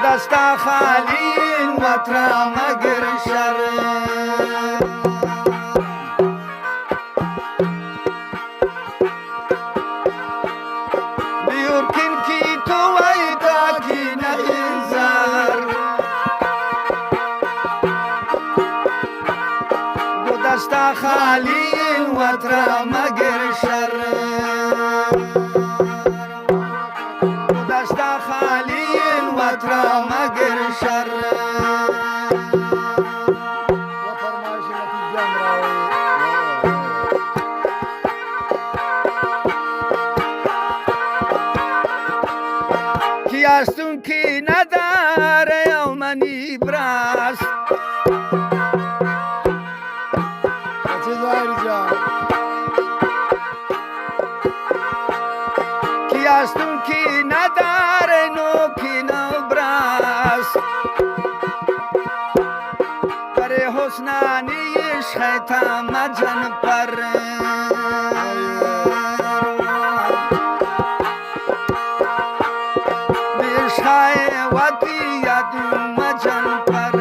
دست خالی وطرا مگر شر بیورکن کی تو ویدا کی نهزار دو دست خالی وطرا مگر شر دو دست خالی وطرا مگر شر کی هستون کی نداره یومنی براس کی هستون کی نداره نو کی نبراس پر حسنانی شیطان مجن پر بیشای وقتی یادو مجن پر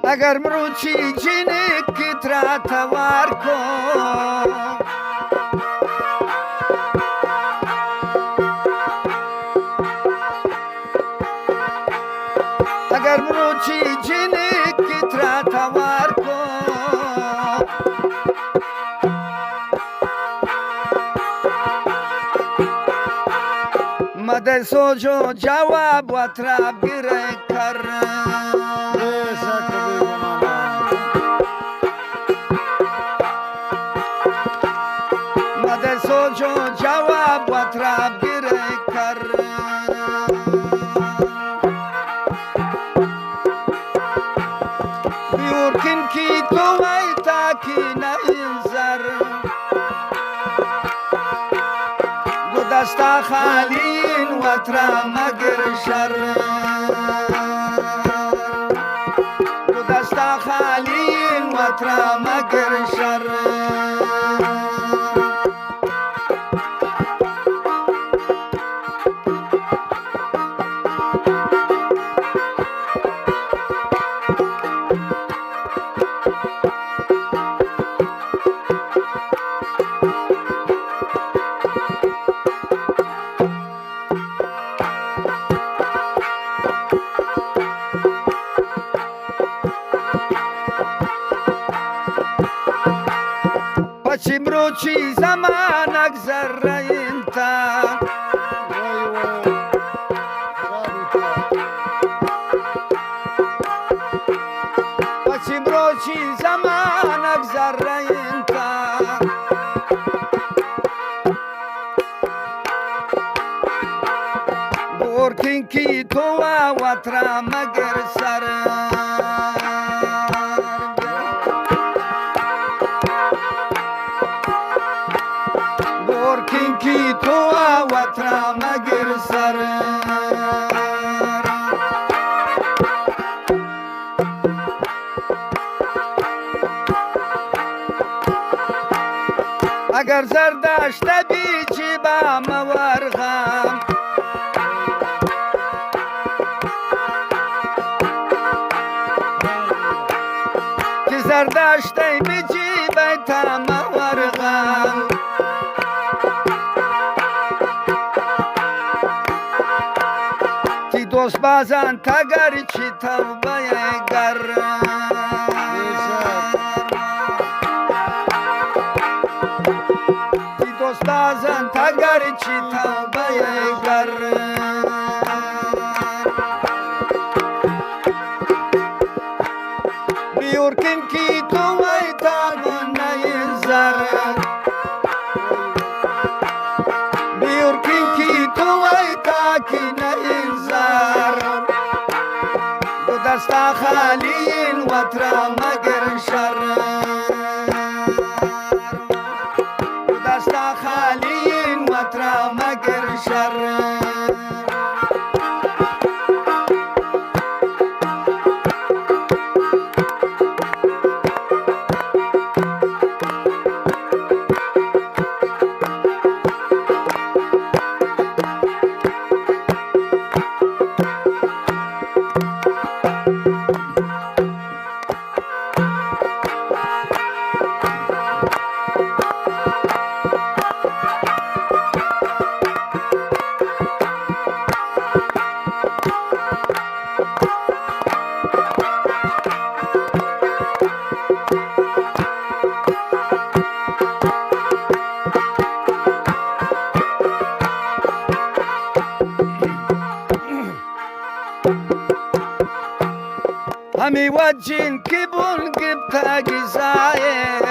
اگر مروچی جنک کترا توار کن اگر مروچی جنک کترا توار کن مده سوجو جواب وطراب گره کر مده سوچو جواب وطراب گره کر بیورکن کی تو ویتا کی نهزر دو دست خالین وطرا مگر شر دو دست خالین وطرا مگر شر چی زمان اگذر اینتا پچی بروچی زمان اگذر اینتا بورکن کی تو وطرا مگر سر کی تو وطرا مگر سر اگر زردشت بیچی با مورغم که زردشت بیچی بیتا مورغم دوست بازن تگر چی توبه گر دوست بازن تگر چی توبه گر بیورکن کی تو ویتا نهزر بیورکن کی تو ویتا کی نهزر خالین وطرا مگر شر دست خالین وطرا مگر شر همی وجین که بول گبتا گزایر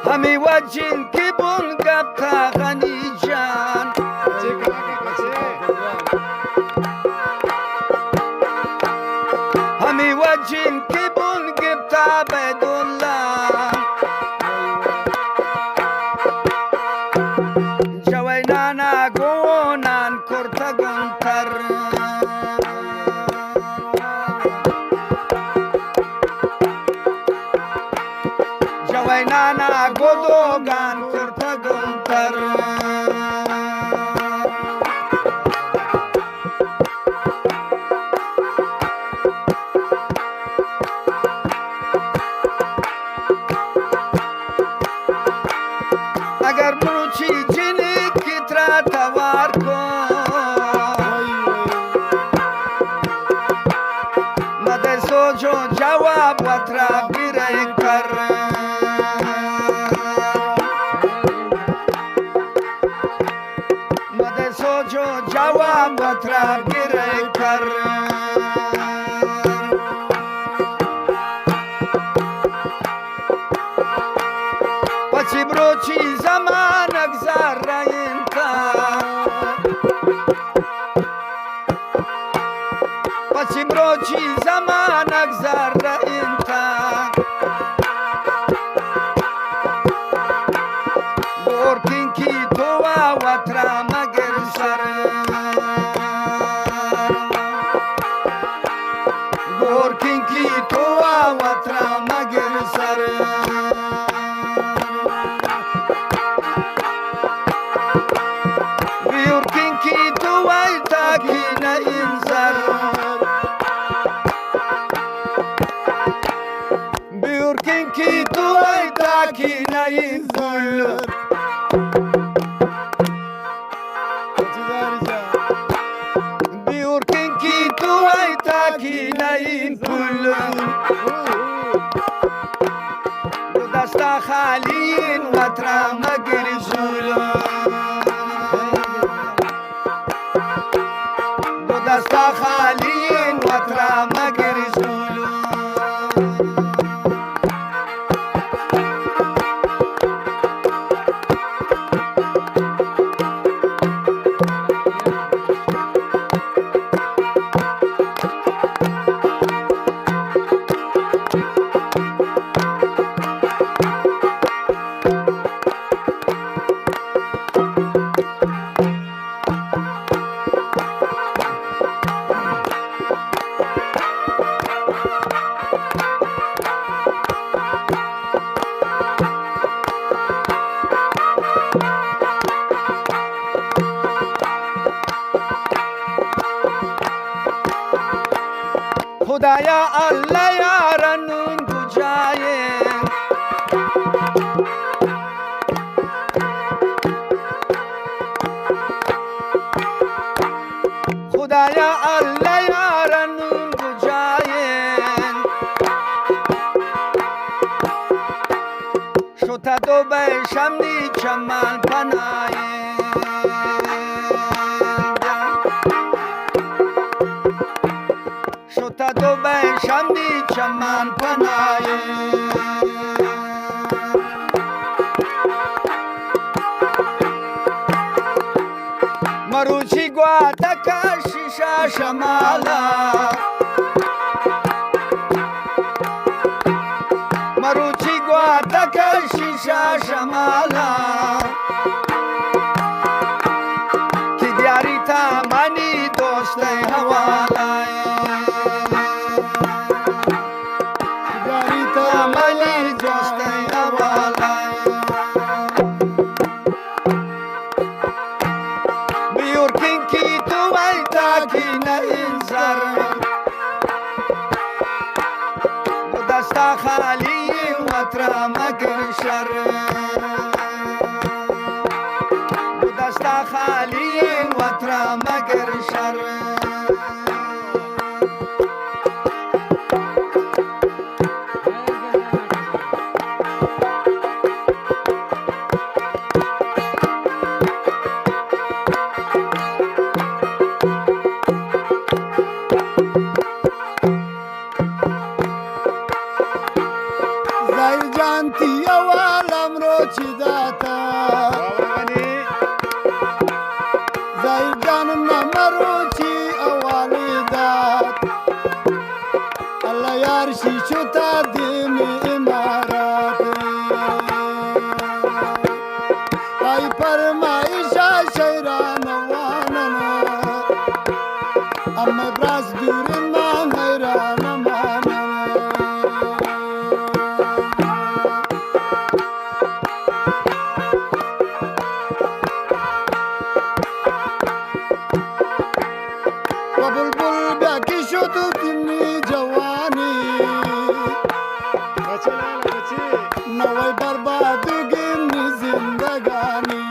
همی وجین که بول گبتا غنی جان همی وجین که بول گبتا بیدالله جوینانا گونان کرتا گونتر جوینانا گودوگان کرتا گونتر اگر مروچی جنی کترا توار کن مده سوچو جواب وطرا بیره کر مده سوچو جواب وطرا بیره کر پچی بروچی زمان اگزار رینتا پچی بروچی زمان اگزار رینتا گورکین کی توا وطرا مگر سر گورکین کی توا وطرا مگر سر بیورکین کی تو ای تاکی نئی فل بیورکین کی تو ای تاکی نئی فل دستا خالین وطرا مگر زول دستا خالین وطرا مگر زول خدایا الله یارانون کجایه خدایا الله یارانون کجایه شتا دو به شمنی چمان پنایه شتا دو به شمنی چمان پنایه گواتەکە شیشە شەماڵە مەروچی گواتەکە شیشە شەماڵە کی دیاری تامانی دۆستەی هەواڵای دیاری تامانی دۆستەی هەواڵای بیورکینکی توی تاکی نەئینزەر دەستا خالی وەترە مەگر شەر دەستا خالی وەترە مەگر شەر زایرجانتیەوە لەمرۆ چی داتە زایرجانم نەمەڕۆچی ئەواڵی دات ئەلە یارشی چوتە دیمی ئیمارات ئای پەرمایشە شەیرانەوانەنە ئەمە براس دوورمان هەیرانەمانە نەوەی بەرباد و گمنی زیندەگانی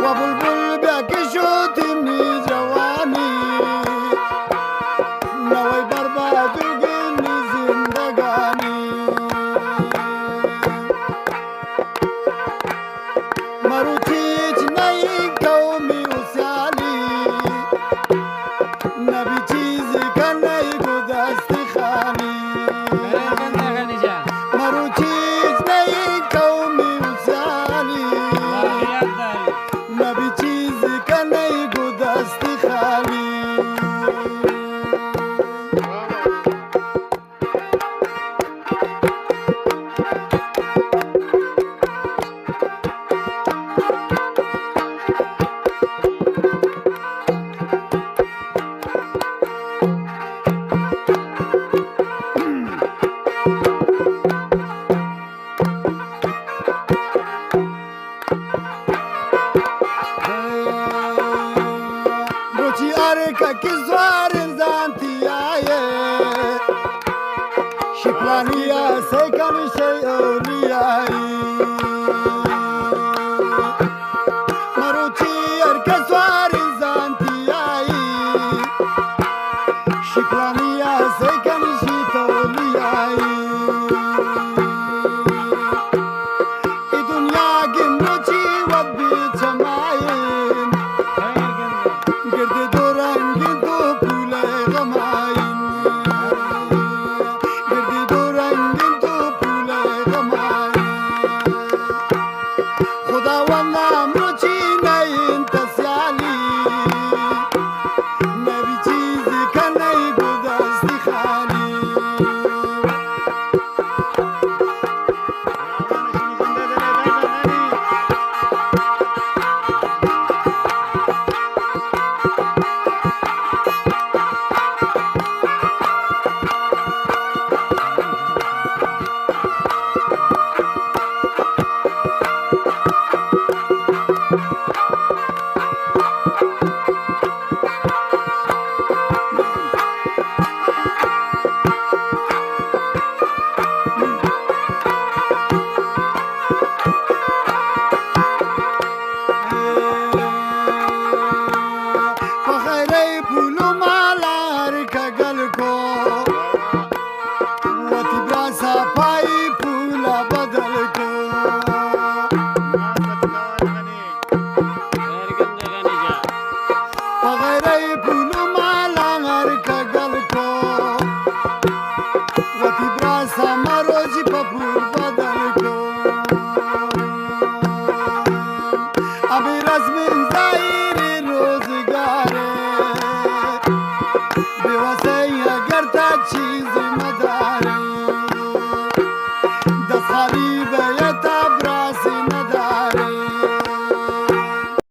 وە بولبول بێکیش و تیمنی جەوانی نەوەی بەرباد و گمنی زیندەگانی مەروچیچ نەی کەومی و سیالی نەبی چیزی کە نەی گودەستی خانی مەروچیچ نەی کەومی و سیالی نەبی چیزی کە نەی گودەستی خالی که زوارن زانتیایه شکرانیه سیکن شیعونیایی مروچی که زوارن زانتیایی شکرانیه سیکن شیعونیایی ای دنیا گمروچی و بیچماین گرد دورنگی دو پوله غماین گرد دورنگی دو پوله غماین خداوند امروچی نین تسیالی نبی چیزی که نی گذاشت بیوسه اگر تا چیزی